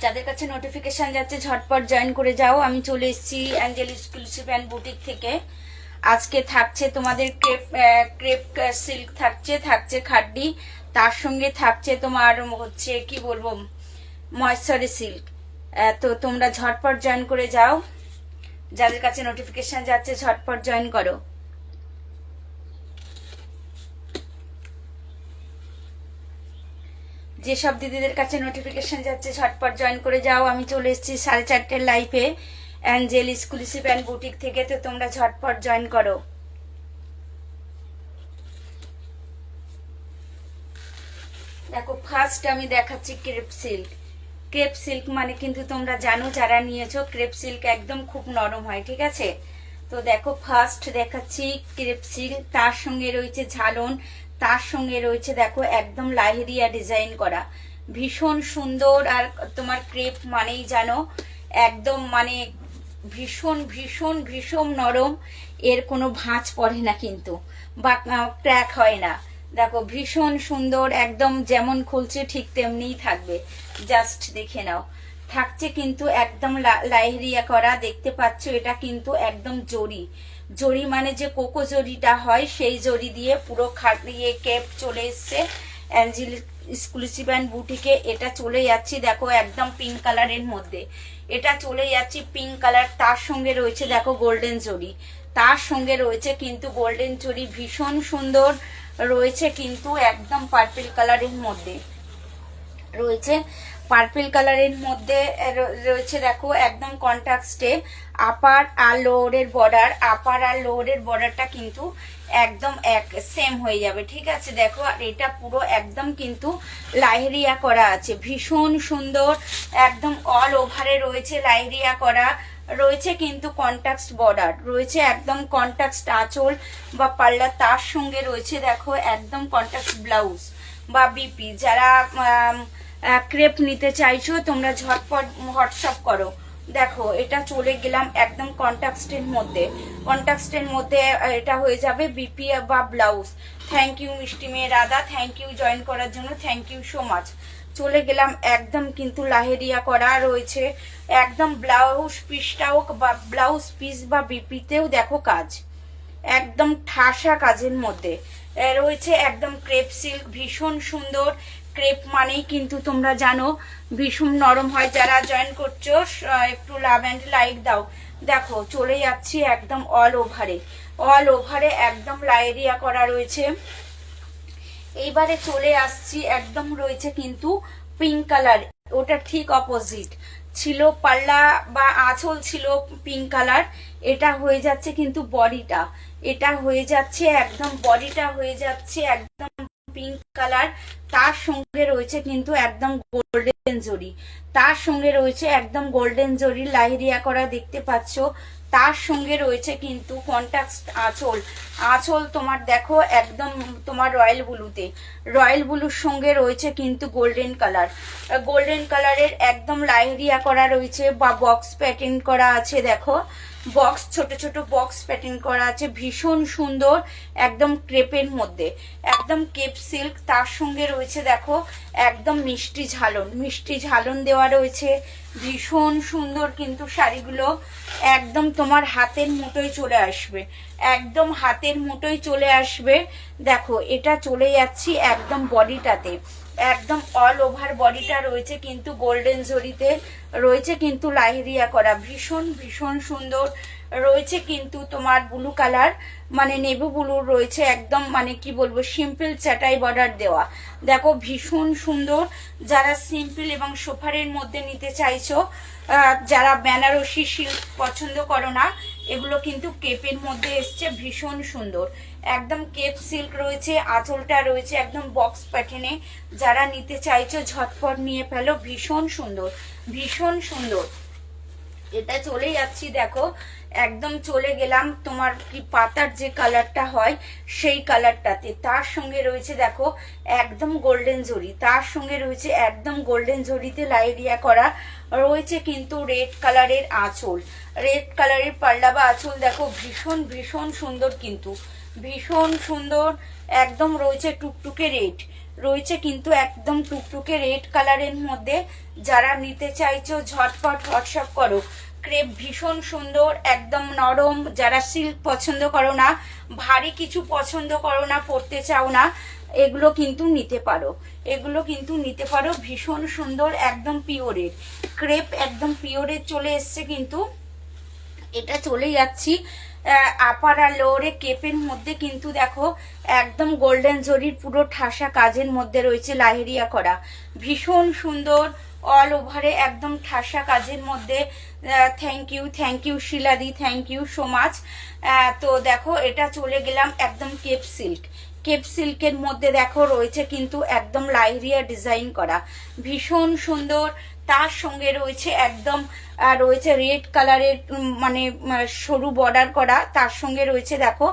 যাদের কাছে নোটিফিকেশন যাচ্ছে ঝটপট জয়েন করে যাও। আমি চলে এসেছি অ্যাঞ্জেল এক্সক্লুসিভ অ্যান্ড বুটিক থেকে। আজকে থাকছে তোমাদের ক্রেপ ক্রেপ সিল্ক থাকছে খাড্ডি, তার সঙ্গে থাকছে তোমার হচ্ছে কি বলবো ময়শ্চারি সিল্ক। তো তোমরা ঝটপট জয়েন করে যাও, যাদের কাছে নোটিফিকেশন যাচ্ছে ঝটপট জয়েন করো। যেসব দিদিদের কাছে নোটিফিকেশন যাচ্ছে ঝটপট জয়েন করে যাও। আমি চলে এসেছি 4:30 লাইভে অ্যাঞ্জেল এক্সক্লুসিভ অ্যান্ড বুটিক থেকে, তো তোমরা ঝটপট জয়েন করো। দেখো ফার্স্ট আমি দেখাচ্ছি ক্রেপ সিল্ক। ক্রেপ সিল্ক মানে কিন্তু তোমরা জানো যারা নিয়েছো, ক্রেপ সিল্ক একদম খুব নরম হয়, ঠিক আছে। তো দেখো ফার্স্ট দেখাচ্ছি ক্রেপ সিল্ক, তার সঙ্গে রয়েছে ঝালন, তার সঙ্গে রয়েছে দেখো একদম লাহেরিয়া ডিজাইন করা, ভীষণ সুন্দর। আর তোমার ক্রেপ মানেই জানো একদম মানে ভীষণ ভীষণ ভীষণ নরম, এর কোনো ভাঁজ পড়ে না কিন্তু, বা ক্র্যাক হয় না। দেখো ভীষণ সুন্দর, একদম যেমন খুলছে ঠিক তেমনিই থাকবে, জাস্ট দেখে নাও। থাকছে কিন্তু একদম লাইহরিয়া করা, দেখতে পাচ্ছ এটা কিন্তু একদম জরি। জরি মানে যে কোকো জরিটা হয় সেই জরি দিয়ে পুরো খাটিয়ে কেপ চলে এসছে অ্যাঞ্জেল এক্সক্লুসিভ অ্যান্ড বুটিকে। এটা চলে যাচ্ছি দেখো একদম পিঙ্ক কালারের মধ্যে, এটা চলে যাচ্ছি পিঙ্ক কালার, তার সঙ্গে রয়েছে দেখো গোল্ডেন জরি, তার সঙ্গে রয়েছে কিন্তু গোল্ডেন জরি ভীষণ সুন্দর রয়েছে কিন্তু একদম পার্পল কালারের মধ্যে রয়েছে, পার্পল কালারের মধ্যে রয়েছে দেখো একদম কন্ট্রাস্টে আপার আর লোয়ারের বর্ডার, আপার আর লোয়ারের বর্ডারটা কিন্তু একদম এক সেম হয়ে যাবে, ঠিক আছে। দেখো আর এটা পুরো একদম কিন্তু লাইহরিয়া করা আছে, ভীষণ সুন্দর, একদম অল ওভারে রয়েছে লাইহরিয়া করা, রয়েছে কিন্তু কন্ট্রাস্ট বর্ডার, রয়েছে একদম কন্ট্রাস্ট আঁচল বা পাল্লা, তার সঙ্গে রয়েছে দেখো একদম কন্ট্রাস্ট ব্লাউজ বা বিপি। যারা ক্রেপ নিতে চাইছো তোমরা ঝটপট হোয়াটসঅ্যাপ করো। দেখো এটা চলে গেলাম একদম কন্ট্রাস্টের মধ্যে, কন্ট্রাস্টের মধ্যে এটা হয়ে যাবে বিপি বা ব্লাউজ। থ্যাংক ইউ মিষ্টি মেয়ে রাধা, থ্যাংক ইউ জয়েন করার জন্য, থ্যাংক ইউ সো মাচ। চলে গেলাম একদম কিন্তু লাহেরিয়া করা রয়েছে, একদম ব্লাউজ পিসটাও বা ব্লাউজ পিস বা বিপিতেও দেখো কাজ, একদম ঠাসা কাজের মধ্যে রয়েছে একদম ক্রেপ সিল্ক, ভীষণ সুন্দর। ক্রেপ মানেই কিন্তু তোমরা জানো ভীষণ নরম হয়। যারা জয়েন করছো একটু লাভ অ্যান্ড লাইক দাও। দেখো চলে যাচ্ছি একদম অল ওভারে, অল ওভারে একদম লাইরিয়া করা রয়েছে। এইবারে চলে আসছি একদম রয়েছে কিন্তু পিঙ্ক কালার, ওটা ঠিক অপোজিট ছিল, পাল্লা বা আঁচল ছিল পিঙ্ক কালার, এটা হয়ে যাচ্ছে কিন্তু বডিটা, এটা হয়ে যাচ্ছে একদম বডিটা হয়ে যাচ্ছে একদম পিঙ্ক কালার, তার সঙ্গে রয়েছে কিন্তু একদম গোল্ডেন জরি, তার সঙ্গে রয়েছে একদম গোল্ডেন জরি লাইরিয়া করা, দেখতে পাচ্ছ। তার সঙ্গে রয়েছে কিন্তু কন্ট্রাস্ট আঁচল, আঁচল তোমার দেখো একদম তোমার রয়্যাল ব্লুতে, রয়্যাল ব্লুর সঙ্গে রয়েছে কিন্তু গোল্ডেন কালার, গোল্ডেন কালারের একদম লাইরিয়া করা রয়েছে বা বক্স প্যাটার্ন করা আছে। দেখো বক্স ছোট ছোট বক্স প্যাটার্ন করা আছে, ভীষণ সুন্দর একদম ক্রেপের মধ্যে, একদম কেপ সিল্ক, তার সঙ্গে রয়েছে দেখো একদম মিষ্টি ঝালন, মিষ্টি ঝালন দেওয়া রয়েছে, ভীষণ সুন্দর কিন্তু শাড়িগুলো একদম তোমার হাতের মুঠোয় চলে আসবে, একদম হাতের মুঠোয় চলে আসবে। দেখো এটা চলে যাচ্ছি একদম বডিটাতে, একদম অল ওভার বডিটা রয়েছে কিন্তু গোল্ডেন জরিতে, রয়েছে কিন্তু লাইরিয়া করা, ভীষণ ভীষণ সুন্দর রয়েছে কিন্তু তোমার ব্লু কালার মানে নেভি ব্লু রয়েছে, একদম মানে কি বলবো সিম্পল চাটাই বর্ডার দেওয়া। দেখো ভীষণ সুন্দর, যারা সিম্পল এবং সোফারের মধ্যে নিতে চাইছো, যারা বেনারসি সিল্ক পছন্দ করো না, এগুলো কিন্তু কেপের মধ্যে এসছে, ভীষণ সুন্দর একদম কেপ সিল্ক রয়েছে, আঁচলটা রয়েছে একদম বক্স প্যাটার্নে। যারা নিতে চাইছো ঝটপট নিয়ে ফেলো, ভীষণ সুন্দর ভীষণ সুন্দর। এটা চলে যাচ্ছি দেখো একদম চলে গেলাম তোমার কি পাতার যে কালারটা হয় সেই কালারটাতে, তার সঙ্গে রয়েছে দেখো একদম গোল্ডেন জরি, তার সঙ্গে রয়েছে একদম গোল্ডেন জরিতে লাইরিয়া করা, রয়েছে কিন্তু রেড কালারের আঁচল, রেড কালারের পাল্লা বা আঁচল। দেখো ভীষণ ভীষণ সুন্দর কিন্তু ভীষণ সুন্দর, একদম রয়েছে টুকটুকে রেড, রয়েছে কিন্তু একদম টুকটুকে রেড কালারের মধ্যে। যারা নিতে চাইছো ঝটপট হোয়াটসঅ্যাপ করো। ক্রেপ ভীষণ সুন্দর, একদম নরম। যারা সিল্ক পছন্দ করো না, ভারী কিছু পছন্দ করো না, পরতে চাও না, এগুলো কিন্তু নিতে পারো, এগুলো কিন্তু নিতে পারো। ভীষণ সুন্দর, একদম পিওরের ক্রেপ, একদম পিওরের চলে এসছে কিন্তু। এটা চলে যাচ্ছি আপার আর লোয়ারে কেপের মধ্যে কিন্তু দেখো একদম গোল্ডেন জরির পুরো ঠাসা কাজের মধ্যে রয়েছে লাহেরিয়া করা। ভীষণ সুন্দর, অল ওভারে একদম ঠাসা কাজের মধ্যে। থ্যাংক ইউ শিলাদি, থ্যাংক ইউ সো মাচ। তো দেখো এটা চলে গেলাম একদম কেপ সিল্ক। কেপ সিল্কের মধ্যে দেখো রয়েছে কিন্তু একদম লাইরিয়া ডিজাইন করা, ভীষণ সুন্দর। তার সঙ্গে রয়েছে একদম রয়েছে রেড কালারের মানে সরু বর্ডার করা, তার সঙ্গে রয়েছে দেখো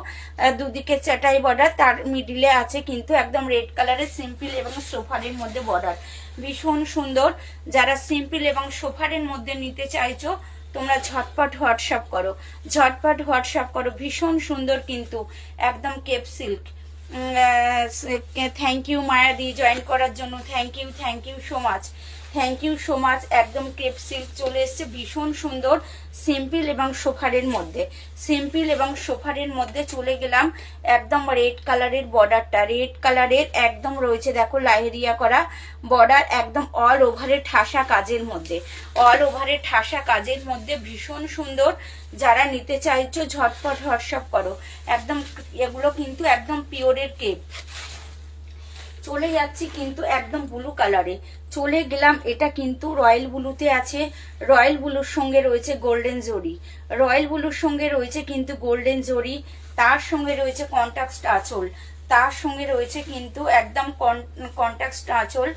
দুদিকে চাটাই বর্ডার, তার মিডিলে আছে কিন্তু একদম রেড কালারের সিম্পল এবং সোফারের মধ্যে বর্ডার। ভীষণ সুন্দর। যারা সিম্পল এবং সোফারের মধ্যে নিতে চাইছো তোমরা ঝটপট হোয়াটসঅ্যাপ করো, ঝটপট হোয়াটসঅ্যাপ করো। ভীষণ সুন্দর কিন্তু একদম কেপ সিল্ক। থ্যাংক ইউ মায়াদি জয়েন করার জন্য, thank you so much, thank you so much. একদম কেপ সিল্ক চলে এসছে, ভীষণ সুন্দর, সিম্পল এবং সোফারের মধ্যে, সিম্পল এবং সোফারের মধ্যে চলে গেলাম একদম রেড কালারের বর্ডারটা, রেড কালারের একদম রয়েছে দেখো লাহেরিয়া করা বর্ডার, একদম অল ওভারে ঠাসা কাজের মধ্যে, অল ওভারে ঠাসা কাজের মধ্যে। ভীষণ সুন্দর। যারা নিতে চাইছো ঝটপট হোয়াটসঅ্যাপ করো। একদম এগুলো কিন্তু একদম পিওরের কেপ। চলে যাচ্ছি কিন্তু একদম ব্লু কালারে, চলে গেলাম এটা কিন্তু রয়্যাল ব্লুতে আছে। রয়্যাল ব্লুর সঙ্গে রয়েছে গোল্ডেন জরি, রয়্যাল ব্লুর সঙ্গে রয়েছে কিন্তু গোল্ডেন জরি, তার সঙ্গে রয়েছে কন্ট্রাস্ট আঁচল, তার সঙ্গে রয়েছে কিন্তু একদম কন্ট্রাস্ট আঁচল।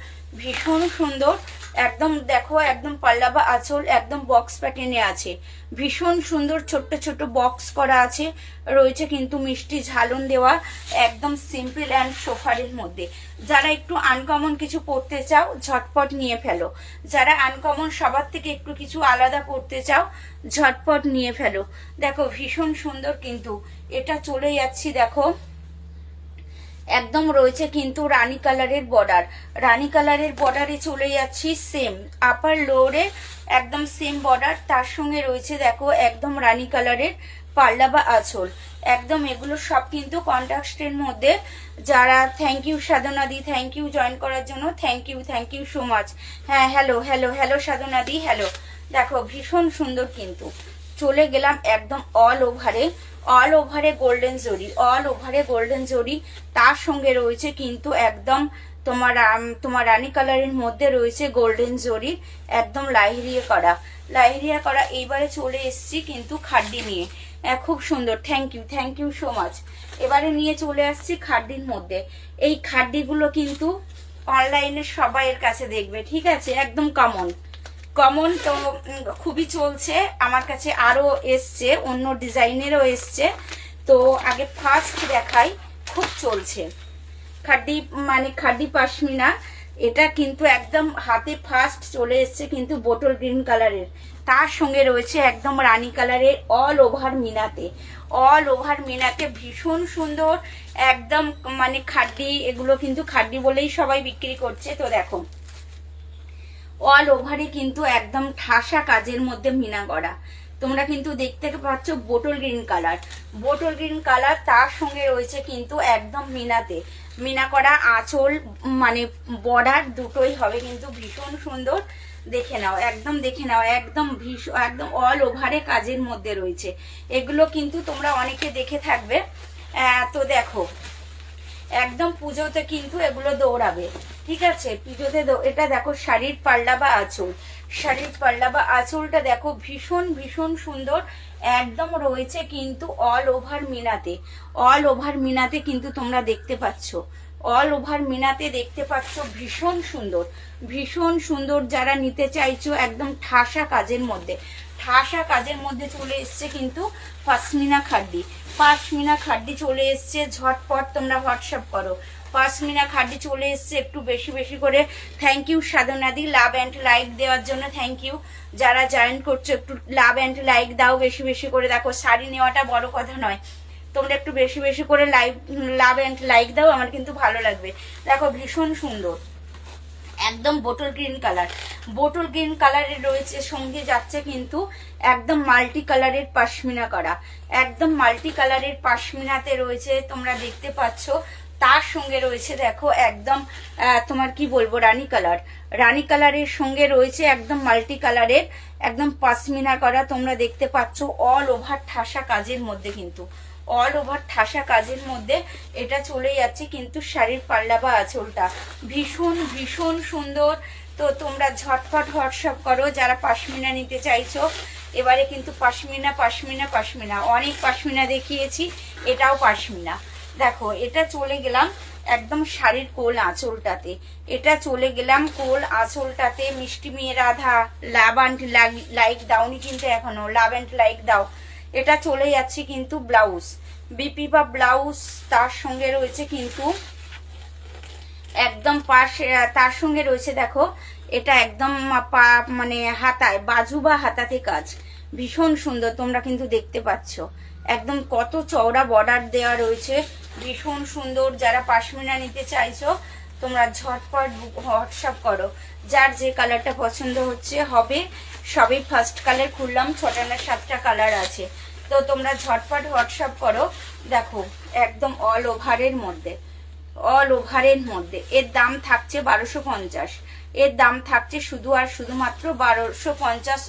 ভীষণ সুন্দর, একদম দেখো একদম পাল্লাবা আঁচল, একদম বক্স প্যাটার্নে আছে। ভীষণ সুন্দর, ছোট্ট ছোট্ট বক্স করা আছে, রয়েছে কিন্তু মিষ্টি ঝালন দেওয়া, একদম সিম্পল অ্যান্ড সোফারের মধ্যে। যারা একটু আনকমন কিছু পড়তে চাও ঝটপট নিয়ে ফেলো, যারা আনকমন সবার থেকে একটু কিছু আলাদা পড়তে চাও ঝটপট নিয়ে ফেলো। দেখো ভীষণ সুন্দর কিন্তু এটা চলে যাচ্ছি দেখো একদম রয়েছে কিন্তু রানী কালারের বর্ডার, রানী কালারের বর্ডারে চলে যাচ্ছি সেম আপার লোরে একদম সেম বর্ডার, তার সঙ্গে রয়েছে দেখো একদম রানী কালারের পাল্লা বা আঁচল। একদম এগুলো সব কিন্তু কন্ট্রাস্টের মধ্যে। যারা থ্যাংক ইউ সাধনাদি, থ্যাংক ইউ জয়েন করার জন্য, থ্যাংক ইউ সো মাচ। হ্যাঁ হ্যালো হ্যালো হ্যালো সাধনাদি, হ্যালো। দেখো ভীষণ সুন্দর কিন্তু চলে গেলাম একদম অল ওভারে, অল ওভারে গোল্ডেন জরি, অল ওভারে গোল্ডেন জরি, তার সঙ্গে রয়েছে কিন্তু একদম তোমার রানী কালারের মধ্যে রয়েছে গোল্ডেন জরি, একদম লাইরিয়া করা। এইবারে চলে এসছি কিন্তু খাড্ডি নিয়ে, খুব সুন্দর। Thank you so much. এবারে নিয়ে চলে আসছি খাড্ডির মধ্যে। এই খাড্ডিগুলো কিন্তু অনলাইনে সবাইয়ের কাছে দেখবে, ঠিক আছে, একদম কমন তো খুবই চলছে। আমার কাছে আরো এসছে, অন্য ডিজাইনেরও এসছে। তো আগে ফার্স্ট দেখাই, খুব চলছে খাড্ডি মানে খাড্ডি পাশমিনা। এটা কিন্তু একদম হাতে ফার্স্ট চলে এসছে কিন্তু বোটল গ্রিন কালারের, তার সঙ্গে রয়েছে একদম রানী কালারের অল ওভার মিনাতে, অল ওভার মিনাতে। ভীষণ সুন্দর একদম মানে খাড্ডি, এগুলো কিন্তু খাড্ডি বলেই সবাই বিক্রি করছে। তো দেখো অল ওভারে কিন্তু একদম ঠাসা কাজের মধ্যে মিনা করা, তোমরা কিন্তু দেখতে পাচ্ছ bottle green colour, bottle green colour, তার সঙ্গে রয়েছে কিন্তু একদম মিনাতে মিনা করা আঁচল মানে বর্ডার দুটোই হবে কিন্তু ভীষণ সুন্দর। দেখে নাও, একদম দেখে নাও, একদম একদম অল ওভারে কাজের মধ্যে রয়েছে। এগুলো কিন্তু তোমরা অনেকে দেখে থাকবে। তো দেখো একদম পুজোতে কিন্তু এগুলো দৌড়াবে, ঠিক আছে, পুজোতে এটা দেখো শাড়ির পাল্লা বা আঁচল, শাড়ির পাল্লা বা আঁচলটা দেখো ভীষণ সুন্দর, একদম রয়েছে কিন্তু অল ওভার মিনাতে, অল ওভার মিনাতে কিন্তু তোমরা দেখতে পাচ্ছ, অল ওভার মিনাতে দেখতে পাচ্ছ। ভীষণ সুন্দর। যারা নিতে চাইছো একদম ঠাসা কাজের মধ্যে, ঠাসা কাজের মধ্যে চলে এসছে কিন্তু পাশমিনা খাড্ডি চলে এসছে। ঝটপট তোমরা হোয়াটসঅ্যাপ করো, পাশমিনা খাড্ডি চলে এসছে একটু বেশি করে। থ্যাংক ইউ সাধনাদি লাভ অ্যান্ড লাইক দেওয়ার জন্য, থ্যাংক ইউ। যারা জয়েন করছো একটু লাভ অ্যান্ড লাইক দাও বেশি করে। দেখো শাড়ি নেওয়াটা বড় কথা নয়, তোমরা একটু বেশি বেশি করে লাভ এন্ড লাইক দাও, আমার কিন্তু ভালো লাগবে। দেখো ভীষণ সুন্দর, একদম bottle green colour, bottle green কালারের রয়েছে, সঙ্গে যাচ্ছে কিন্তু একদম মাল্টি কালারের পাশমিনা করা, একদম মাল্টি কালারের পাশমিনাতে রয়েছে, তোমরা দেখতে পাচ্ছ। তার সঙ্গে রয়েছে দেখো একদম তোমার কি বলবো রানী কালার, রানী কালারের সঙ্গে রয়েছে একদম মাল্টি কালারের একদম পাশমিনা করা, তোমরা দেখতে পাচ্ছ অল ওভার ঠাসা কাজের মধ্যে, কিন্তু অল ওভার ঠাসা কাজের মধ্যে এটা চলে যাচ্ছে কিন্তু শাড়ির পাল্লা বা আঁচলটা ভীষণ ভীষণ সুন্দর। তো তোমরা ঝটপট হোয়াটসঅ্যাপ করো যারা পাশমিনা নিতে চাইছো। এবারে কিন্তু পাশমিনা পাশমিনা পাশমিনা, অনেক পাশমিনা দেখিয়েছি, এটাও পাশমিনা। দেখো এটা চলে গেলাম একদম শাড়ির কোল আঁচলটাতে, এটা চলে গেলাম কোল আঁচলটাতে। মিষ্টি মেয়ে রাধা, লাভ অ্যান্ড লাইক দাওনি কিন্তু এখনো, লাভ অ্যান্ড লাইক দাও। এটা চলে যাচ্ছে কিন্তু ব্লাউজ, বিপি বা ব্লাউজ, তার সঙ্গে রয়েছে কিন্তু একদম তার সঙ্গে রয়েছে দেখো এটা একদম মানে হাতায় বাজু বা হাতাতে কাজ, ভীষণ সুন্দর, তোমরা কিন্তু দেখতে পাচ্ছ একদম কত চওড়া বর্ডার দেওয়া রয়েছে, ভীষণ সুন্দর। যারা পাশমিনা নিতে চাইছো তোমরা ঝটপট হোয়াটসঅ্যাপ করো, যার যে কালারটা পছন্দ হচ্ছে হবে। সবই ফার্স্ট কালার খুললাম, 6টা না 7টা কালার আছে, তো তোমরা ঝটপট হোয়াটসঅ্যাপ করো। দেখো একদম অল ওভারের মধ্যে, অল ওভারের মধ্যে এর দাম থাকছে 1250, এর দাম থাকছে শুধু আর শুধুমাত্র 1250,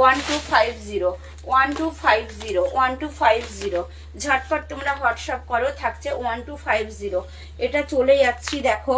1250, 1250, 1250। ঝটপট তোমরা হোয়াটসঅ্যাপ করো, থাকছে 1250। এটা চলে যাচ্ছি দেখো,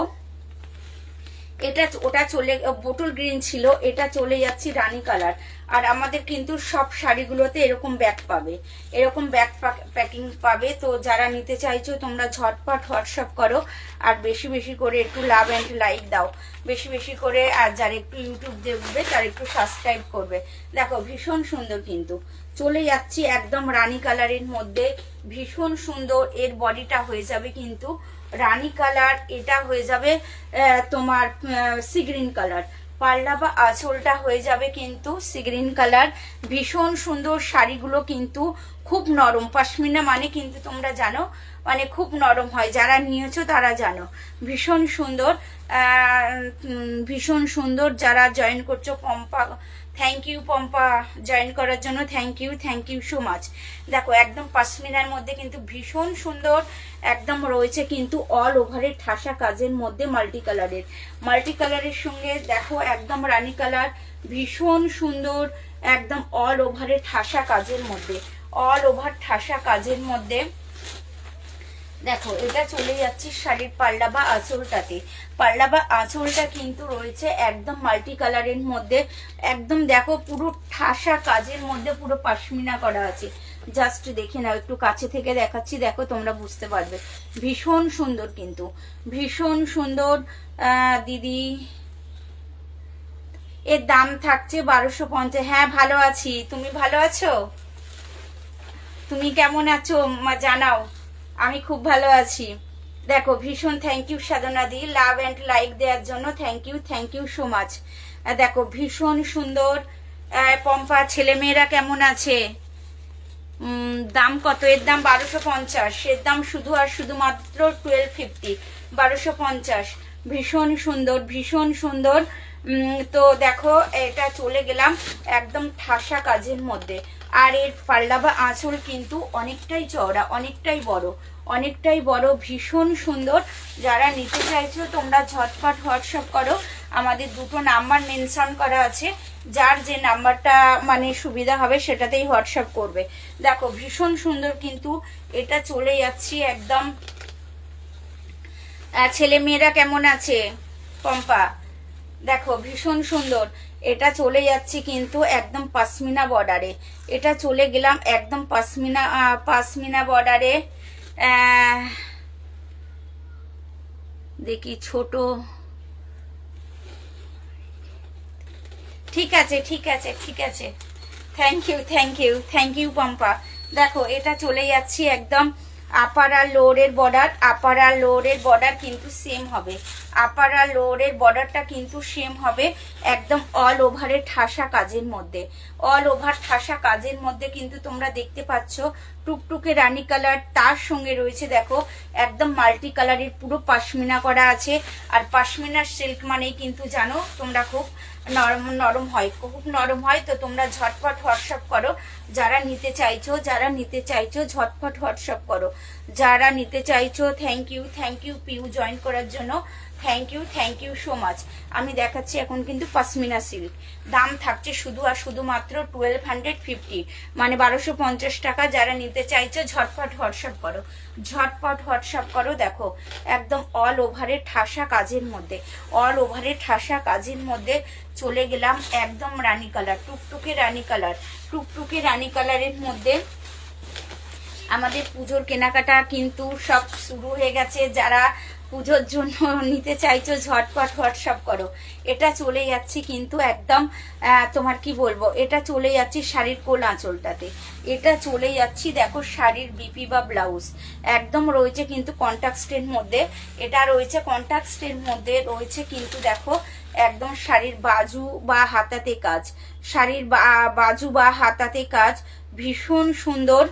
এটা ওটা চলে বোটল গ্রিন ছিল, এটা চলে যাচ্ছি রানী কালার। আর আমাদের কিন্তু সব শাড়িগুলোতে এরকম ব্যাগ পাবে, এরকম ব্যাগ প্যাকিং পাবে। তো যারা নিতে চাইছো তোমরা ঝটপট হোয়াটসঅ্যাপ করো, আর বেশি বেশি করে একটু লাভ অ্যান্ড লাইক দাও, বেশি বেশি করে। আর যারা একটু ইউটিউব দেখবে তারা একটু সাবস্ক্রাইব করবে। দেখো ভীষণ সুন্দর, কিন্তু চলে যাচ্ছি একদম রানী কালারের মধ্যে, ভীষণ সুন্দর। এর বডিটা হয়ে যাবে কিন্তু রানী কালার, এটা হয়ে যাবে তোমার সি গ্রিন কালার, পাল্লা বা আঁচলটা হয়ে যাবে কিন্তু সি গ্রিন কালার। ভীষণ সুন্দর শাড়িগুলো কিন্তু খুব নরম, পাশমিনা মানে কিন্তু তোমরা জানো মানে খুব নরম হয়, যারা নিয়েছো তারা জানো। ভীষণ সুন্দর, ভীষণ সুন্দর। যারা জয়েন করছো Pampa, thank you Pampa, join করার জন্য থ্যাংক ইউ সো মাচ। দেখো একদম পাশমিনার মধ্যে কিন্তু ভীষণ সুন্দর, একদম রয়েছে কিন্তু অল ওভারের ঠাসা কাজের মধ্যে মাল্টি কালারের, মাল্টি কালারের সঙ্গে দেখো একদম রানী কালার, ভীষণ সুন্দর, একদম অল ওভারের ঠাসা কাজের মধ্যে, অল ওভার ঠাসা কাজের মধ্যে। দেখো এটা চলে যাচ্ছে শাড়ির পাল্লা বা আঁচলটাতে, পাল্লা বা আঁচলটা কিন্তু রয়েছে একদম মাল্টি কালারের মধ্যে, একদম দেখো পুরো ঠাসা কাজের মধ্যে, পুরো পাশমিনা করা আছে। জাস্ট দেখে নাও, একটু কাছে থেকে দেখাচ্ছি, দেখো তোমরা বুঝতে পারবে। ভীষণ সুন্দর, কিন্তু ভীষণ সুন্দর। দিদি এর দাম থাকছে 1250। হ্যাঁ ভালো আছি, তুমি ভালো আছো? তুমি কেমন আছো জানাও, আমি খুব ভালো আছি। দেখো ভীষণ thank you Sadhana di, love and like দেওয়ার জন্য থ্যাংক ইউ সো মাচ। দেখো ভীষণ সুন্দর। পম্পা ছেলেমেয়েরা কেমন আছে? দাম কত? এর দাম 1250, এর দাম শুধু আর শুধুমাত্র 1250, 1250। ভীষণ সুন্দর, ভীষণ সুন্দর। তো দেখো এটা চলে গেলাম একদম ঠাসা কাজের মধ্যে, আর এর পাল্লা বা আঁচল কিন্তু অনেকটাই চওড়া, অনেকটাই বড়, অনেকটাই বড়, ভীষণ সুন্দর। যারা নিতে চাইছো তোমরা ঝটপট হোয়াটসঅ্যাপ করো, আমাদের দুটো নাম্বার মেনশন করা আছে, যার যে নাম্বারটা মানে সুবিধা হবে সেটাতেই হোয়াটসঅ্যাপ করবে। দেখো ভীষণ সুন্দর, কিন্তু এটা চলে যাচ্ছি একদম। ছেলে মেয়েরা কেমন আছে পম্পা? দেখো ভীষণ সুন্দর, এটা চলে যাচ্ছে কিন্তু একদম পাশমিনা বর্ডারে, এটা চলে গেলাম একদম পাশমিনা বর্ডারে। দেখি ছোট, ঠিক আছে ঠিক আছে ঠিক আছে, থ্যাংক ইউ পম্পা। দেখো এটা চলে যাচ্ছি একদম আপার আর লোয়ারের বর্ডার, আপার আর লোয়ারের বর্ডার কিন্তু সেম হবে, আপার আর লোয়ারের বর্ডারটা কিন্তু সেম হবে, একদম অল ওভারের ঠাসা কাজের মধ্যে, অল ওভার ঠাসা কাজের মধ্যে কিন্তু তোমরা দেখতে পাচ্ছ টুকটুকে রানী কালার, তার সঙ্গে রয়েছে দেখো একদম মাল্টি কালারের পুরো পাশমিনা করা আছে। আর পাশমিনার সিল্ক মানেই কিন্তু জানো তোমরা খুব নরম নরম হয়, খুব নরম হয়। তো তোমরা ঝটপট হোয়াটসঅ্যাপ করো যারা নিতে চাইছো, ঝটপট হোয়াটসঅ্যাপ করো যারা নিতে চাইছো। থ্যাংক ইউ পিউ জয়েন করার জন্য, থ্যাংক ইউ সো মাচ। আমি দেখাচ্ছি এখন কিন্তু পশমিনা সিল্ক, দাম থাকছে শুধু আর শুধুমাত্র 1250, মানে 1250 টাকা। যারা নিতে চাইছো ঝটপট হোয়াটসঅ্যাপ করো। দেখো একদম অল ওভারে ঠাসা কাজের মধ্যে চলে গেলাম একদম রানী কালার, টুকটুকে রানী কালারের মধ্যে। আমাদের পুজোর কেনাকাটা কিন্তু সব শুরু হয়ে গেছে। যারা পুজোর জন্য নিতে চাইছো ঝটপট হোয়াটসঅ্যাপ করো। এটা চলে যাচ্ছি কিন্তু একদম তোমার কি বলবো, এটা চলে যাচ্ছি শাড়ির কোল আঁচলটাতে, এটা চলে যাচ্ছি দেখো শাড়ির বিপি বা ব্লাউজ একদম রয়েছে কিন্তু কন্ট্রাস্টের মধ্যে। এটা রয়েছে কন্ট্রাস্টের মধ্যে, রয়েছে কিন্তু দেখো একদম শাড়ির বাজু বা হাতাতে কাজ, ভীষণ সুন্দর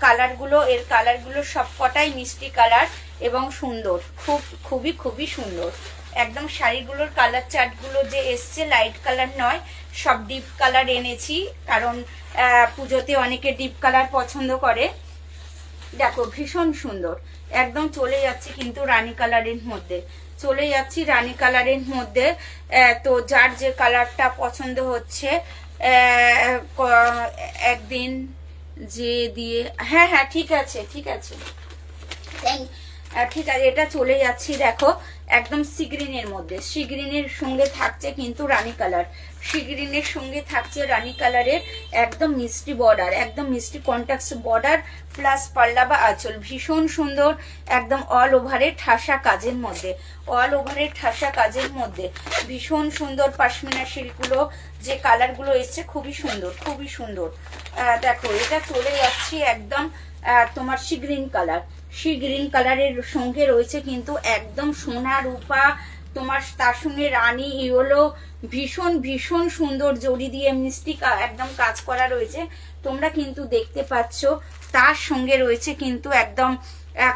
কালারগুলো। এর কালারগুলো সবকটাই মিষ্টি কালার এবং সুন্দর, খুবই সুন্দর। একদম শাড়িগুলোর কালার চার্টগুলো যে এসছে লাইট কালার নয়, সব ডিপ কালার এনেছি, কারণ পুজোতে অনেকে ডিপ কালার পছন্দ করে। দেখো ভীষণ সুন্দর, একদম চলে যাচ্ছে কিন্তু রানী কালারের মধ্যে, তো যার যে কালারটা পছন্দ হচ্ছে একদিন যে দিয়ে, হ্যাঁ ঠিক আছে, ঠিক আছে। এটা চলে যাচ্ছি দেখো একদম সিগ্রিনের সঙ্গে থাকছে কিন্তু রানী কালারের একদম মিষ্টি বর্ডার, একদম মিষ্টি কন্ট্রাস্ট বর্ডার প্লাস পাল্লা বা আঁচল, ভীষণ সুন্দর। একদম অল ওভারে ঠাসা কাজের মধ্যে, ভীষণ সুন্দর পাশমিনা সিল্কগুলো যে কালারগুলো এসছে খুবই সুন্দর। দেখো এটা চলে যাচ্ছি একদম তোমার সি গ্রিন কালারের সঙ্গে রয়েছে কিন্তু একদম সোনা রূপা, তোমার তার সঙ্গে রানী ইয়েলো, ভীষণ সুন্দর জড়ি দিয়ে মিষ্টি একদম কাজ করা রয়েছে, তোমরা কিন্তু দেখতে পাচ্ছ। তার সঙ্গে রয়েছে কিন্তু একদম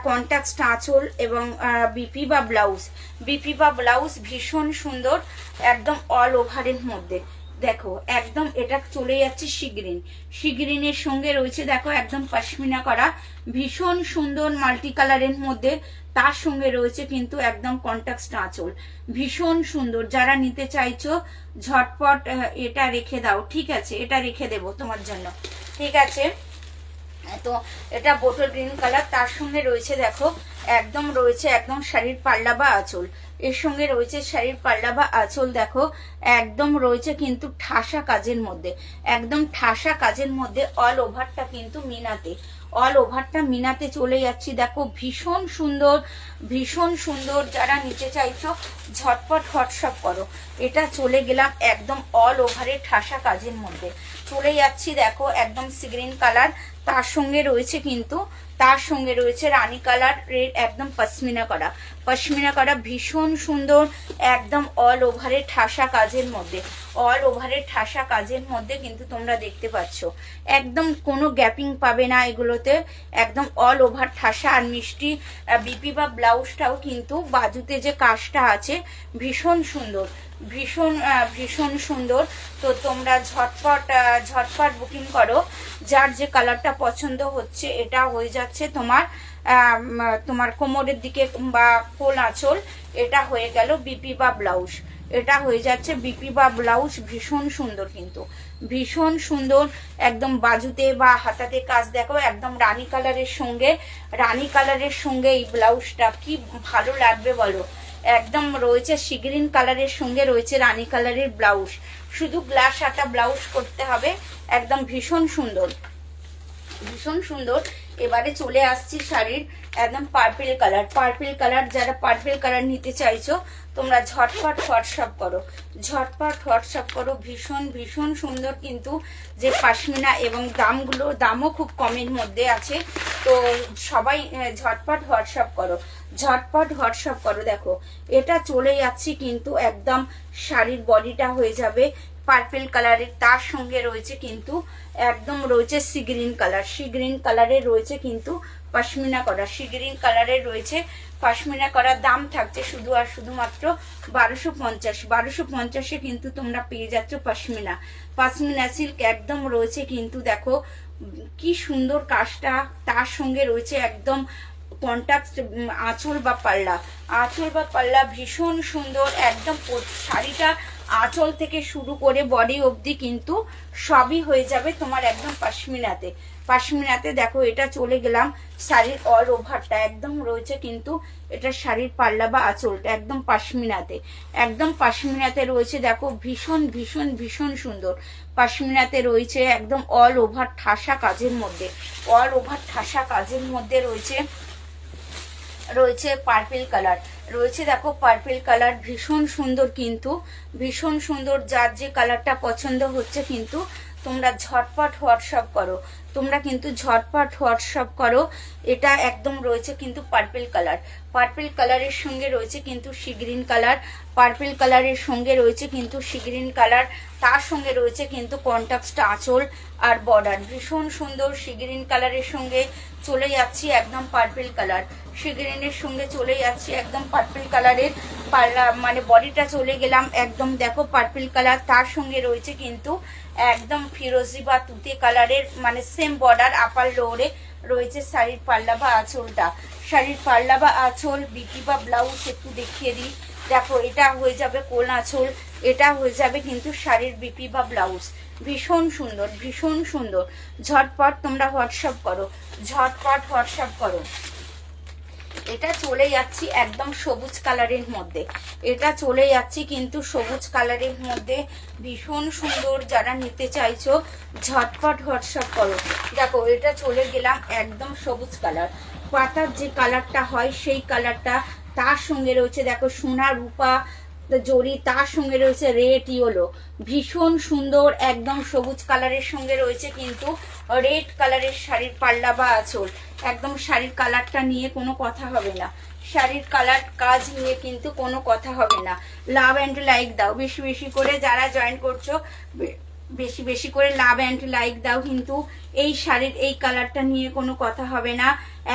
কন্ট্রাস্ট আঁচল এবং বিপি বা ব্লাউজ ভীষণ সুন্দর একদম অল ওভারের মধ্যে। দেখো একদম এটা চলে যাচ্ছে সি গ্রিনের সঙ্গে রয়েছে দেখো একদম পশমিনা করা, ভীষণ সুন্দর মাল্টি কালারের মধ্যে। তার সঙ্গে রয়েছে কিন্তু একদম কন্ট্রাস্ট আঁচল, ভীষণ সুন্দর। যারা নিতে চাইছো ঝটপট এটা রেখে দাও, ঠিক আছে, এটা রেখে দেবো তোমার জন্য, ঠিক আছে। তো এটা বোটল গ্রিন কালার, তার সঙ্গে রয়েছে দেখো একদম শাড়ির পাল্লা বা আঁচল, এর সঙ্গে রয়েছে শাড়ির পাল্লা বা আঁচল। দেখো একদম রয়েছে কিন্তু ঠাসা কাজের মধ্যে, অল ওভারটা কিন্তু মিনাতে চলে যাচ্ছি। দেখো ভীষণ সুন্দর। যারা নিতে চাইছো ঝটপট হোয়াটসঅ্যাপ করো। এটা চলে গেলাম একদম অল ওভারে ঠাসা কাজের মধ্যে চলে যাচ্ছি। দেখো একদম সি গ্রিন কালার, তার সঙ্গে রয়েছে রানী কালার রেড, একদম পশমিনা করা, ভীষণ সুন্দর। একদম অল ওভারে ঠাসা কাজের মধ্যে কিন্তু তোমরা দেখতে পাচ্ছ একদম কোনো গ্যাপিং পাবে না এগুলোতে, একদম অল ওভার ঠাসা। আর মিষ্টি বিপি বা ব্লাউজটাও কিন্তু বাজুতে যে কাজটা আছে ভীষণ সুন্দর। তো তোমরা ঝটপট বুকিং করো। যার যে কালারটা পছন্দ হচ্ছে, এটা হয়ে যাচ্ছে তোমার কোমরের দিকে বা কোল আঁচল, এটা হয়ে গেল বিপি বা ব্লাউজ, এটা হয়ে যাচ্ছে বিপি বা ব্লাউজ, ভীষণ সুন্দর। একদম বাজুতে বা হাতাতে কাজ দেখো একদম রানী কালারের সঙ্গে এই ব্লাউজটা কি ভালো লাগবে বলো। একদম রয়েছে সি গ্রিন কালারের সঙ্গে রয়েছে রানী কালারের ব্লাউজ, শুধু গ্লাস হাতা ব্লাউজ করতে হবে, একদম ভীষণ সুন্দর। এবারে চলে আসছি শাড়ির একদম পার্পেল কালার। যারা পার্পেল কালার নিতে চাইছো তোমরা ঝটপট হোয়াটসঅ্যাপ করো। ভীষণ সুন্দর কিন্তু যে পাশমিনা, এবং দামও খুব কমের মধ্যে আছে। তো সবাই ঝটপট হোয়াটসঅ্যাপ করো। দেখো এটা চলে যাচ্ছি কিন্তু একদম শাড়ির বডিটা হয়ে যাবে পার্পেল কালারের, তার সঙ্গে রয়েছে কিন্তু একদম রয়েছে sea green colour, sea green কালারের রয়েছে কিন্তু পশমিনা করা, সি গ্রিন কালারের রয়েছে পশমিনা করার। দাম থাকছে শুধু আর শুধুমাত্র 1250। 1250-এ কিন্তু তোমরা পেয়ে যাচ্ছ পশমিনা, পশমিনা সিল্ক একদম রয়েছে কিন্তু দেখো কি সুন্দর কাজটা। তার সঙ্গে রয়েছে একদম কন্ট্রাস্ট আঁচল বা পাল্লা, আঁচল বা পাল্লা ভীষণ সুন্দর একদম। শাড়িটা আঁচল থেকে শুরু করে বডি অবধি কিন্তু সবই হয়ে যাবে তোমার একদম পশমিনাতে। পশমিনাতে দেখো এটা চলে গেলাম শাড়ির অল ওভারটা একদম রয়েছে কিন্তু এটা শাড়ির পাল্লা বা আঁচলটা একদম পশমিনাতে, একদম পশমিনাতে রয়েছে দেখো ভীষণ ভীষণ ভীষণ সুন্দর। পশমিনাতে রয়েছে একদম অল ওভার ঠাসা কাজের মধ্যে, অল ওভার ঠাসা কাজের মধ্যে রয়েছে রয়েছে পার্পেল কালার, রয়েছে দেখো পার্পেল কালার ভীষণ সুন্দর কিন্তু ভীষণ সুন্দর। যার যে কালারটা পছন্দ হচ্ছে কিন্তু তোমরা ঝটপট হোয়াটসঅ্যাপ করো, তোমরা কিন্তু ঝটপট হোয়াটসঅ্যাপ করো। এটা একদম রয়েছে কিন্তু পার্পেল কালার, পার্পেল কালারের সঙ্গে রয়েছে কিন্তু সি গ্রিন কালার, পার্পেল কালারের সঙ্গে রয়েছে কিন্তু সি গ্রিন কালার, তার সঙ্গে রয়েছে কিন্তু কন্ট্রাস্ট আঁচল আর বর্ডার ভীষণ সুন্দর। সি গ্রিন কালারের সঙ্গে চলে যাচ্ছি একদম পার্পেল কালার, সি গ্রিনের সঙ্গে চলে যাচ্ছি একদম পার্পেল কালারের পাল্লা মানে বডিটা চলে গেলাম একদম দেখো পার্পেল কালার। তার সঙ্গে রয়েছে কিন্তু একদম ফিরোজি বা তুতে কালারের মানে সেম বর্ডার আপার লোরে রয়েছে শাড়ির পাল্লা বা আঁচলটা। শাড়ির পাল্লা বা আঁচল বিকি বা ব্লাউজ একটু দেখিয়ে দিই, দেখো এটা হয়ে যাবে কোল আঁচল, এটা হয়ে যাবে কিন্তু শাড়ির বিপি বা ব্লাউজ ভীষণ সুন্দর ভীষণ সুন্দর। ঝটপট তোমরা হোয়াটসঅ্যাপ করো, ঝটপট হোয়াটসঅ্যাপ করো। এটা চলে যাচ্ছি একদম সবুজ কালারের মধ্যে, এটা চলে যাচ্ছি কিন্তু সবুজ কালারের মধ্যে ভীষণ সুন্দর। যারা নিতে চাইছো ঝটপট হোয়াটসঅ্যাপ করো। দেখো এটা চলে গেলাম একদম সবুজ কালার, পাতার যে কালারটা হয় সেই কালারটা, তার সঙ্গে রয়েছে দেখো সোনা রূপা জরি, তার সঙ্গে রয়েছে রেড ইয়েলো ভীষণ সুন্দর একদম সবুজ কালারের সঙ্গে রয়েছে কিন্তু রেড কালারের শাড়ির পাল্লা বা আঁচল। একদম শাড়ির কালারটা নিয়ে কোনো কথা হবে না, শাড়ির কালার কাজ নিয়ে কিন্তু কোনো কথা হবে না। লাভ অ্যান্ড লাইক দাও বেশি বেশি করে, যারা জয়েন করছো বেশি বেশি করে লাভ অ্যান্ড লাইক দাও। কিন্তু এই শাড়ির এই কালারটা নিয়ে কোনো কথা হবে না,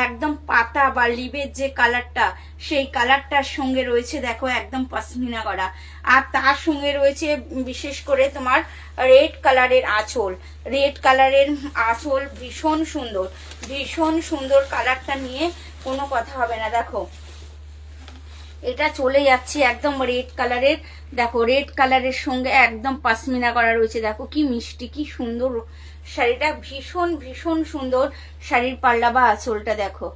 একদম পাতা বা লিভের যে কালারটা সেই কালারটার সঙ্গে রয়েছে দেখো একদম পশমিনা করা, আর তার সঙ্গে রয়েছে বিশেষ করে তোমার রেড কালারের আঁচল, রেড কালারের আঁচল ভীষণ সুন্দর ভীষণ সুন্দর। কালারটা নিয়ে কোনো কথা হবে না। দেখো এটা চলে যাচ্ছে একদম রেড কালারের, দেখো রেড কালারের সঙ্গে একদম পশমিনা করা রয়েছে, দেখো কি মিষ্টি কি সুন্দর শাড়িটা ভীষণ ভীষণ সুন্দর। শাড়ির পাল্লা বা আঁচলটা দেখো,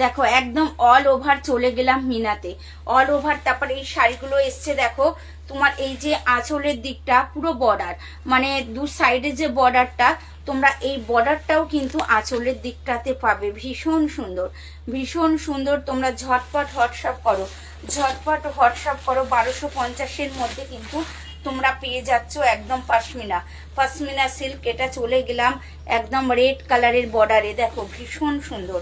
দেখো একদম অল ওভার চলে গেলাম মিনাতে, অল ওভার। তারপরে এই শাড়িগুলো এসছে দেখো তোমার এই যে আঁচলের দিকটা পুরো বর্ডার মানে দু সাইডে যে বর্ডারটা, তোমরা এই বর্ডারটাও কিন্তু আঁচলের দিকটাতে পাবে ভীষণ সুন্দর ভীষণ সুন্দর। তোমরা ঝটপট হোয়াটসঅ্যাপ করো, ঝটপট হোয়াটসঅ্যাপ করো। 1250-এর মধ্যে কিন্তু তোমরা পেয়ে যাচ্ছ একদম পশমিনা, পশমিনা সিল্ক। এটা চলে গেলাম একদম রেড কালারের বর্ডারে, দেখো ভীষণ সুন্দর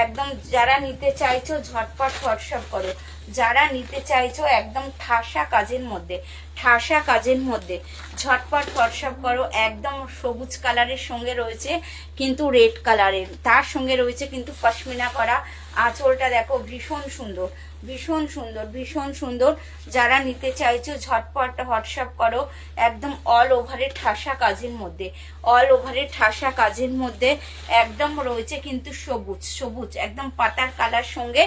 একদম। যারা নিতে চাইছো ঝটপট হোয়াটসঅ্যাপ করো, যারা নিতে চাইছো একদম ঠাসা কাজের মধ্যে, ঠাসা কাজের মধ্যে ঝটপট হোয়াটসঅ্যাপ করো। একদম সবুজ কালারের সঙ্গে রয়েছে কিন্তু রেড কালারের, তার সঙ্গে রয়েছে কিন্তু পশমিনা করা আঁচলটা দেখো ভীষণ সুন্দর ভীষণ সুন্দর ভীষণ সুন্দর। যারা নিতে চাইছো ঝটপট হোয়াটসঅ্যাপ করো। একদম অল ওভারে ঠাসা কাজের মধ্যে, অল ওভারে ঠাসা কাজের মধ্যে একদম রয়েছে কিন্তু সবুজ সবুজ একদম পাতার কালার সঙ্গে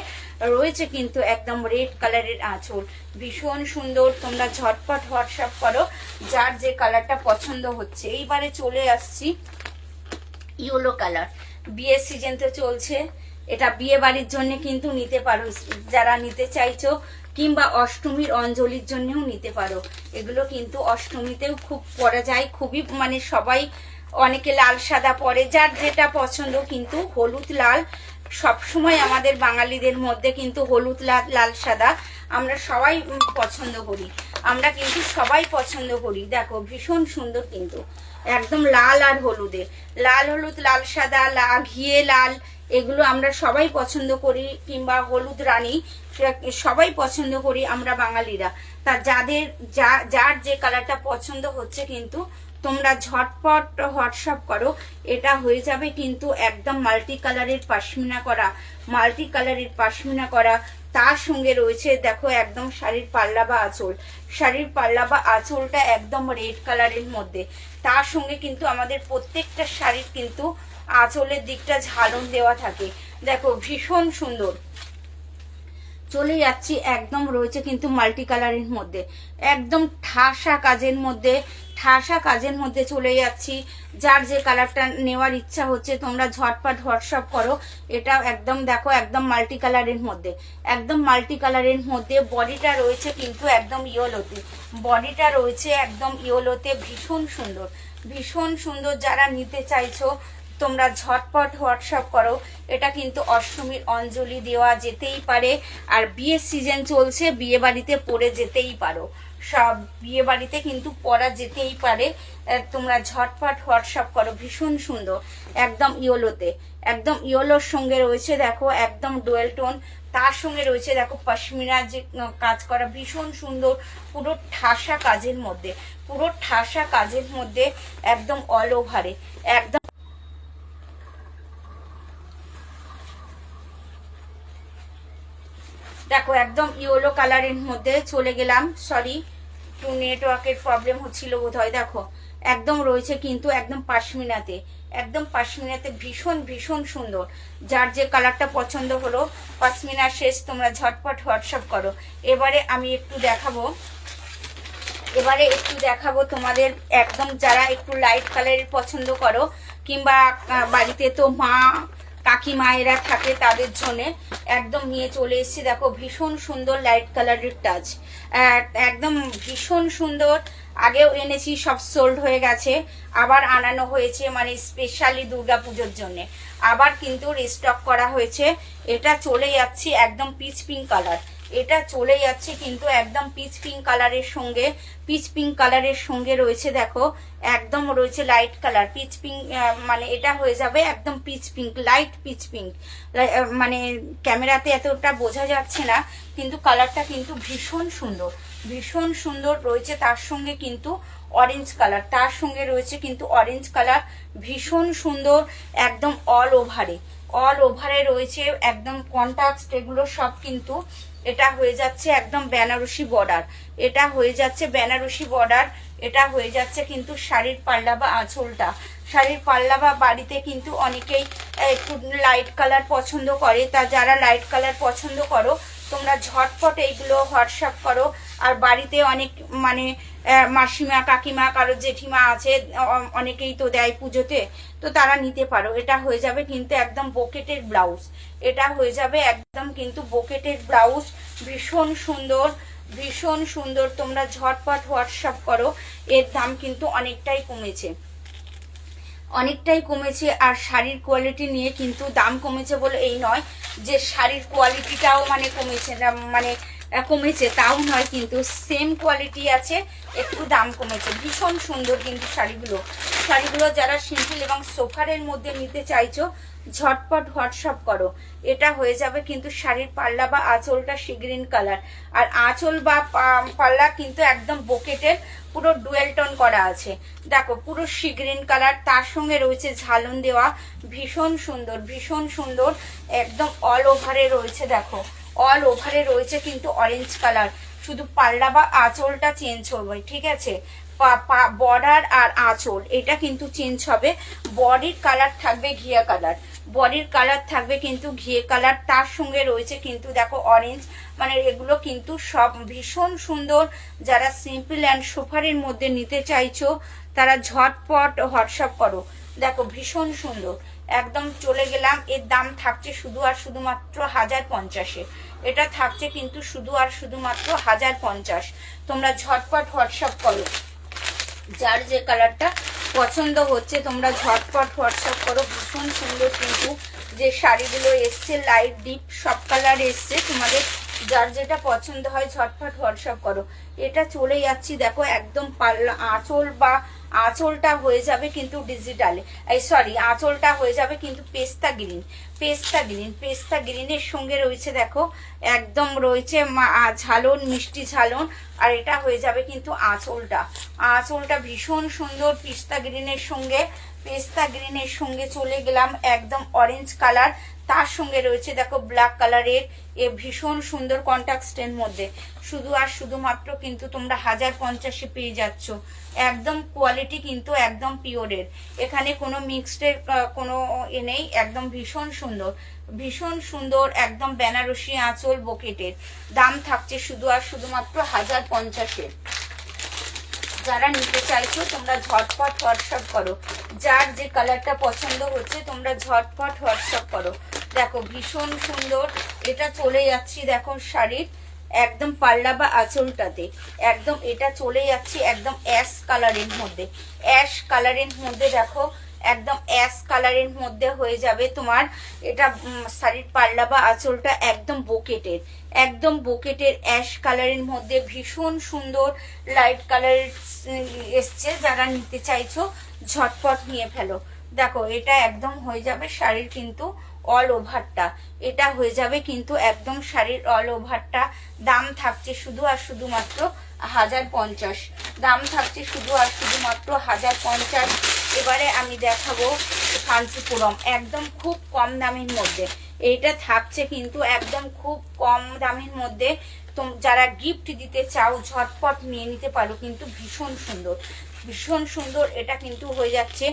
রয়েছে কিন্তু একদম রেড কালারের আঁচল ভীষণ সুন্দর। তোমরা ঝটপট হোয়াটসঅ্যাপ করো যার যে কালারটা পছন্দ হচ্ছে। এইবারে চলে আসছি ইয়েলো কালার, বিয়ের সিজন তো চলছে, এটা বিয়ে বাড়ির জন্য কিন্তু নিতে পারো যারা নিতে চাইছো, কিংবা অষ্টমীর অঞ্জলির জন্যও নিতে পারো। এগুলো কিন্তু অষ্টমীতেও খুব পরা যায়, খুবই মানে সবাই অনেকে লাল সাদা পরে, যার যেটা পছন্দ। কিন্তু হলুদ লাল সবসময় আমাদের বাঙালিদের মধ্যে কিন্তু হলুদ লাল লাল সাদা আমরা সবাই পছন্দ করি, আমরা কিন্তু সবাই পছন্দ করি। দেখো ভীষণ সুন্দর কিন্তু একদম লাল আর হলুদে, লাল হলুদ লাল সাদা ঘিয়ে লাল এগুলো আমরা সবাই পছন্দ করি, কিংবা হলুদ রানী সবাই পছন্দ করি আমরা বাঙালিরা। তা যাদের যার যে কালারটা পছন্দ হচ্ছে কিন্তু তোমরা ঝটপট হোয়াটসঅ্যাপ করো। এটা হয়ে যাবে কিন্তু একদম মাল্টি কালারের পাশমিনা করা, মাল্টি কালারের পাশমিনা করা। তার সঙ্গে রয়েছে দেখো একদম শাড়ির পাল্লা বা আঁচল, শাড়ির পাল্লা বা আঁচলটা একদম রেড কালারের মধ্যে। তার সঙ্গে কিন্তু আমাদের প্রত্যেকটা শাড়ির কিন্তু আঁচলের দিকটা ঝালন দেওয়া থাকে। দেখো ভীষণ সুন্দর। চলে যাচ্ছি একদম রয়েছে কিন্তু মাল্টি কালারের মধ্যে, একদম ঠাসা কাজের মধ্যে, ঠাসা কাজের মধ্যে চলে যাচ্ছি। যার যে কালারটা নেওয়ার ইচ্ছা হচ্ছে তোমরা ঝটপট হোয়াটসঅ্যাপ করো। এটা একদম দেখো একদম মাল্টি কালারের মধ্যে, একদম মাল্টি কালারের মধ্যে। বডিটা রয়েছে কিন্তু একদম ইয়েলোতে, বডিটা রয়েছে একদম ইয়েলোতে। ভীষণ সুন্দর, ভীষণ সুন্দর। যারা নিতে চাইছো তোমরা ঝটপট হোয়াটসঅ্যাপ করো। এটা কিন্তু অষ্টমীর অঞ্জলি দেওয়া যেতেই পারে, আর বিয়ের সিজন চলছে, বিয়ে বাড়িতে পরে যেতেই পারো, সব বিয়ে বাড়িতে কিন্তু পরা যেতেই পারে। তোমরা ঝটপট হোয়াটসঅ্যাপ করো। ভীষণ সুন্দর, একদম ইয়েলোতে, একদম ইয়েলোর সঙ্গে রয়েছে দেখো একদম ডুয়েল টোন। তার সঙ্গে রয়েছে দেখো পশমিনা যে কাজ করা, ভীষণ সুন্দর। পুরো ঠাসা কাজের মধ্যে, পুরো ঠাসা কাজের মধ্যে, একদম অল ওভারে, একদম দেখো একদম ইয়েলো কালারের মধ্যে চলে গেলাম। সরি, একটু নেটওয়ার্কের প্রবলেম হচ্ছিল বোধহয়। দেখো একদম রয়েছে কিন্তু একদম পাশমিনাতে, একদম পাশমিনাতে। ভীষণ ভীষণ সুন্দর। যার যে কালারটা পছন্দ হলো, পাশমিনা শেষ, তোমরা ঝটপট হোয়াটসঅ্যাপ করো। এবারে আমি একটু দেখাবো, এবারে একটু দেখাবো তোমাদের একদম যারা একটু লাইট কালারের পছন্দ করো, কিংবা বাড়িতে তো মা কাকিমায়েরা থাকে তাদের জন্য একদম নিয়ে চলে এসেছি। দেখো ভীষণ সুন্দর লাইট কালারের টাচ, একদম ভীষণ সুন্দর। আগেও এনেছি, সব সোল্ড হয়ে গেছে, আবার আনানো হয়েছে, মানে স্পেশালি দুর্গাপুজোর জন্য আবার কিন্তু রিস্টক করা হয়েছে। এটা চলে যাচ্ছে একদম পিচ পিঙ্ক কালার, এটা চলে যাচ্ছে কিন্তু একদম পিচ পিঙ্ক কালারের সঙ্গে, পিচ পিঙ্ক কালারের সঙ্গে রয়েছে দেখো একদম রয়েছে লাইট কালার পিচ পিঙ্ক, মানে এটা হয়ে যাবে একদম pitch pink, light pitch pink. মানে ক্যামেরাতে এতটা বোঝা যাচ্ছে না, কিন্তু কালারটা কিন্তু ভীষণ সুন্দর, ভীষণ সুন্দর রয়েছে। তার সঙ্গে কিন্তু অরেঞ্জ কালার, তার সঙ্গে রয়েছে কিন্তু অরেঞ্জ কালার, ভীষণ সুন্দর। একদম অল ওভারে, অল ওভারে রয়েছে একদম কন্ট্রাস্ট, এগুলো সব কিন্তু এটা হয়ে যাচ্ছে একদম বেনারসি বর্ডার, এটা হয়ে যাচ্ছে বেনারসি বর্ডার। এটা হয়ে যাচ্ছে কিন্তু শাড়ির পাল্লা বা আঁচলটা, শাড়ির পাল্লা বা বাড়িতে কিন্তু অনেকেই একটু লাইট কালার পছন্দ করে। তা যারা লাইট কালার পছন্দ করো তোমরা ঝটপট এইগুলো হোয়াটসঅ্যাপ করো। আর বাড়িতে অনেক মানে মাসিমা কাকিমা কারো জেঠিমা আছে, অনেকেই তো দেয় পুজোতে, তো তারা নিতে পারো। এটা হয়ে যাবে কিন্তু একদম বোকেটের ব্লাউজ, এটা হয়ে যাবে একদম কিন্তু বোকেটের ব্লাউজ। ভীষণ সুন্দর, ভীষণ সুন্দর। তোমরা ঝটপট হোয়াটসঅ্যাপ করো। এর দাম কিন্তু অনেকটাই কমেছে, অনেকটাই কমেছে। আর শাড়ির কোয়ালিটি নিয়ে কিন্তু দাম কমেছে বলে এই নয় যে শাড়ির কোয়ালিটিটাও মানে কমেছে না, মানে কমেছে তাও নয়, কিন্তু সেম কোয়ালিটি আছে, একটু দাম কমেছে। ভীষণ সুন্দর কিন্তু শাড়িগুলো, শাড়িগুলো যারা সিম্পল এবং সোফারের মধ্যে নিতে চাইছো ঝটপট হোয়াটসঅ্যাপ করো। এটা হয়ে যাবে কিন্তু শাড়ির পাল্লা বা আঁচলটা সি গ্রিন কালার, আর আঁচল বা পাল্লা কিন্তু একদম বোকেটের পুরো ডুয়েল টোন করা আছে। দেখো পুরো সি গ্রিন কালার, তার সঙ্গে রয়েছে ঝালন দেওয়া, ভীষণ সুন্দর, ভীষণ সুন্দর। একদম অল ওভারে রয়েছে, দেখো অল ওভারে রয়েছে কিন্তু অরেঞ্জ কালার। শুধু পাল্লা বা আঁচলটা চেঞ্জ হবে, ঠিক আছে? বর্ডার আর আঁচল এটা কিন্তু চেঞ্জ হবে। বডির কালার থাকবে ঘিয়া কালার, বডির কালার থাকবে কিন্তু ঘিয়ে কালার। তার সঙ্গে রয়েছে কিন্তু দেখো অরেঞ্জ, মানে এগুলো কিন্তু সব ভীষণ সুন্দর। যারা সিম্পল অ্যান্ড সোফারের মধ্যে নিতে চাইছো তারা ঝটপট হোয়াটসঅ্যাপ করো। দেখো ভীষণ সুন্দর, একদম চলে গেলাম। এর দাম থাকছে শুধু আর শুধুমাত্র 1050-এ, এটা থাকছে কিন্তু শুধু আর শুধুমাত্র 1050। তোমরা ঝটপট হোয়াটসঅ্যাপ করো। যার যে কালারটা পছন্দ হচ্ছে তোমরা ঝটপট হোয়াটসঅ্যাপ করো। ভীষণ সুন্দর কিন্তু যে শাড়িগুলো এসছে, লাইট ডিপ সব কালার এসছে, তোমাদের যার যেটা পছন্দ হয় ঝটফট হোয়াটসঅ্যাপ করো। এটা চলে যাচ্ছি দেখো একদম পাল্লা আঁচল বা আঁচলটা হয়ে যাবে কিন্তু ডিজিটালে, এই সরি আঁচলটা হয়ে যাবে কিন্তু পেস্তা গ্রিন, পেস্তা গ্রিন, পেস্তা গ্রিনের সঙ্গে রয়েছে দেখো একদম রয়েছে ঝালন, মিষ্টি ঝালন। আর এটা হয়ে যাবে কিন্তু আঁচলটা, আঁচলটা ভীষণ সুন্দর পিস্তা গ্রিনের সঙ্গে, পেস্তা গ্রিনের সঙ্গে চলে গেলাম একদম অরেঞ্জ কালার, তার সঙ্গে রয়েছে দেখো ব্ল্যাক কালারের এ ভীষণ সুন্দর কন্ট্রাস্টের মধ্যে। শুধু আর শুধুমাত্র কিন্তু তোমরা 1050-এ পেয়ে যাচ্ছ। একদম কোয়ালিটি কিন্তু একদম পিওরের, এখানে কোনো মিক্সডের কোনো এ নেই, একদম ভীষণ সুন্দর, ভীষণ সুন্দর একদম বেনারসি আঁচল বকেটের। দাম থাকছে শুধু আর শুধুমাত্র 1050-এ। যারা নিতে চাইছো তোমরা ঝটপট হোয়াটসঅ্যাপ করো, যার যে কালারটা পছন্দ হচ্ছে তোমরা ঝটপট হোয়াটসঅ্যাপ করো। দেখো ভীষণ সুন্দর, এটা চলে যাচ্ছি দেখো শাড়ির একদম পাল্লা বা আঁচলটাতে, একদম এটা চলে যাচ্ছি একদম অ্যাশ কালারের মধ্যে, অ্যাশ কালারের মধ্যে দেখো একদম অ্যাশ কালারের মধ্যে হয়ে যাবে তোমার এটা শাড়ির পাল্লা বা আঁচলটা একদম বোকেটের, একদম বোকেটের অ্যাশ কালারের মধ্যে ভীষণ সুন্দর লাইট কালার এসছে। যারা নিতে চাইছো ঝটপট নিয়ে ফেলো। দেখো এটা একদম হয়ে যাবে শাড়ির কিন্তু অল ওভারটা, এটা হয়ে যাবে কিন্তু একদম শাড়ির অল ওভারটা। দাম থাকছে শুধু আর শুধুমাত্র 1050, দাম থাকছে শুধু আর শুধুমাত্র 1050। এবারে আমি দেখাবো কাঞ্চিপুরম, একদম খুব কম দামের মধ্যে, এইটা থাকছে কিন্তু একদম খুব কম দামের মধ্যে। যারা গিফট দিতে চাও ঝটপট নিয়ে নিতে পারো, কিন্তু ভীষণ সুন্দর, ভীষণ সুন্দর। এটা কিন্তু হয়ে যাচ্ছে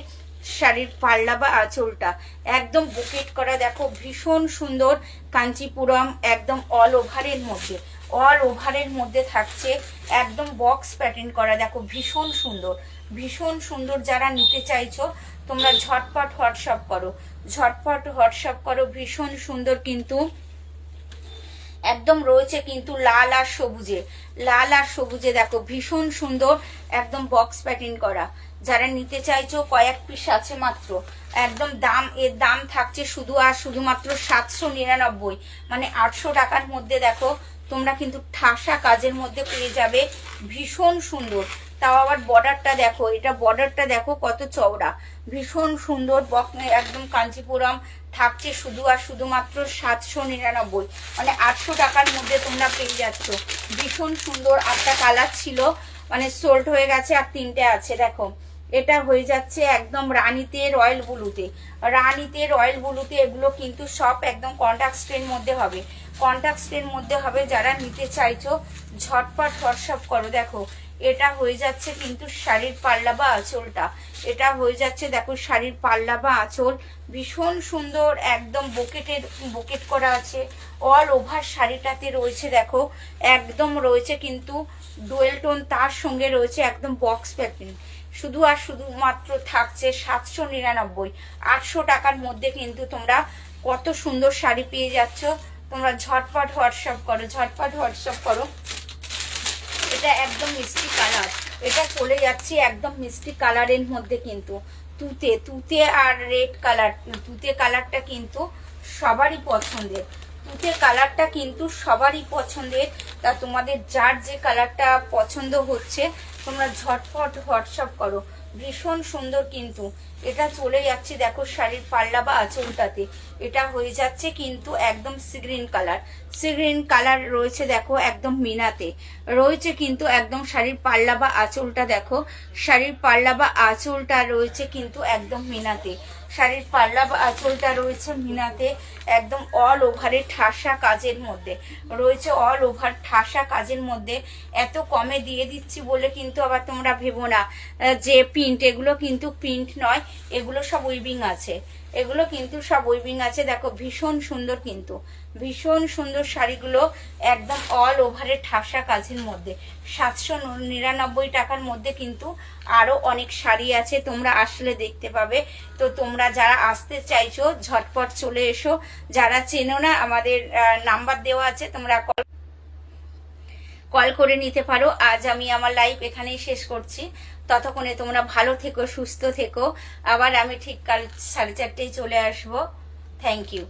শাড়ির পাল্লা বা আঁচলটা একদম বুকেট করা, দেখো ভীষণ সুন্দর কাঞ্চিপুরম একদম অল ওভারের মধ্যে, অল ওভারের মধ্যে থাকছে একদম বক্স প্যাটার্ন করা, দেখো ভীষণ সুন্দর, ভীষণ সুন্দর। যারা নিতে চাইছো তোমরা ঝটপট হোয়াটসঅ্যাপ করো, ঝটপট হোয়াটসঅ্যাপ করো। ভীষণ সুন্দর কিন্তু একদম রয়েছে কিন্তু লাল আর সবুজে, লাল আর সবুজে দেখো ভীষণ সুন্দর একদম বক্স প্যাটার্ন করা। যারা নিতে চাইছো কয়েক পিস আছে মাত্র, একদম দাম এর দাম থাকছে শুধু আর শুধুমাত্র 799, মানে 800 টাকার মধ্যে দেখো তোমরা কিন্তু ঠাসা কাজের মধ্যে পেয়ে যাবে, ভীষণ সুন্দর। তাও আবার বর্ডারটা দেখো, এটা বর্ডারটা দেখো কত চওড়া, ভীষণ সুন্দর একদম কাঞ্চিপুরম থাকছে শুধু আর শুধুমাত্র 799, মানে 800 টাকার মধ্যে তোমরা পেয়ে যাচ্ছ। ভীষণ সুন্দর, 8টা কালার ছিল মানে সোল্ড হয়ে গেছে আর 3টে আছে। দেখো এটা হয়ে যাচ্ছে একদম রানীতে রয়্যাল ব্লুতে, রানীতে রয়্যাল ব্লুতে, এগুলো কিন্তু সব একদম কন্ট্রাস্টের মধ্যে হবে, কন্ট্রাস্টের মধ্যে হবে। যারা নিতে চাইছো ঝটপট হোয়াটসঅ্যাপ করো। দেখো এটা হয়ে যাচ্ছে কিন্তু শাড়ির পাল্লা বা আঁচলটা, এটা হয়ে যাচ্ছে দেখো শাড়ির পাল্লা বা আঁচল, ভীষণ সুন্দর একদম বুকেটের বুকেট করা আছে। অল ওভার শাড়িটাতে রয়েছে দেখো একদম রয়েছে কিন্তু ডুয়েল টোন, তার সঙ্গে রয়েছে একদম বক্স প্যাটার্ন। শুধু আর শুধুমাত্র থাকছে 799, 800 টাকার মধ্যে কিন্তু তোমরা কত সুন্দর শাড়ি পেয়ে যাচ্ছ। তোমরা ঝটপট হোয়াটসঅ্যাপ করো, ঝটপট হোয়াটসঅ্যাপ করো। এটা একদম মিষ্টি কালার, এটা চলে যাচ্ছে একদম মিষ্টি কালারের মধ্যে কিন্তু তুতে, তুতে আর রেড কালার, তুতে কালারটা কিন্তু সবারই পছন্দের, তুতে কালারটা কিন্তু সবারই পছন্দের। তা তোমাদের যার যে কালারটা পছন্দ হচ্ছে তোমরা ঝটপট হোয়াটসঅ্যাপ করো। ভীষণ সুন্দর কিন্তু এটা চলে যাচ্ছে দেখো শাড়ির পাল্লা বা আঁচলটাতে, এটা হয়ে যাচ্ছে কিন্তু একদম sea green colour, sea green colour রয়েছে দেখো একদম মিনাতে রয়েছে কিন্তু একদম শাড়ির পাল্লা বা আঁচলটা, দেখো শাড়ির পাল্লা বা আঁচলটা রয়েছে কিন্তু একদম মিনাতে, শাড়ির পাল্লা বা আঁচলটা রয়েছে মিনাতে একদম অল ওভারে ঠাসা কাজের মধ্যে রয়েছে, অল ওভার ঠাসা কাজের মধ্যে। এত কমে দিয়ে দিচ্ছি বলে কিন্তু আবার তোমরা ভেবো না যে প্রিন্ট, এগুলো কিন্তু প্রিন্ট নয়, এগুলো সব উইভিং আছে, এগুলো কিন্তু সব উইভিং আছে। দেখো ভীষণ সুন্দর কিন্তু ভীষণ সুন্দর শাড়িগুলো একদম অল ওভারে ঠাসা কাজের মধ্যে। 799 টাকার মধ্যে কিন্তু আরো অনেক শাড়ি আছে, তোমরা আসলে দেখতে পাবে। তো তোমরা যারা আসতে চাইছো ঝটপট চলে এসো, যারা চেনো না আমাদের নাম্বার দেওয়া আছে, তোমরা কল করে নিতে পারো। আজ আমি আমার লাইভ এখানেই শেষ করছি, ততক্ষণে তোমরা ভালো থেকো, সুস্থ থেকো। আবার আমি ঠিক কাল 4:30 চলে আসবো। Thank you.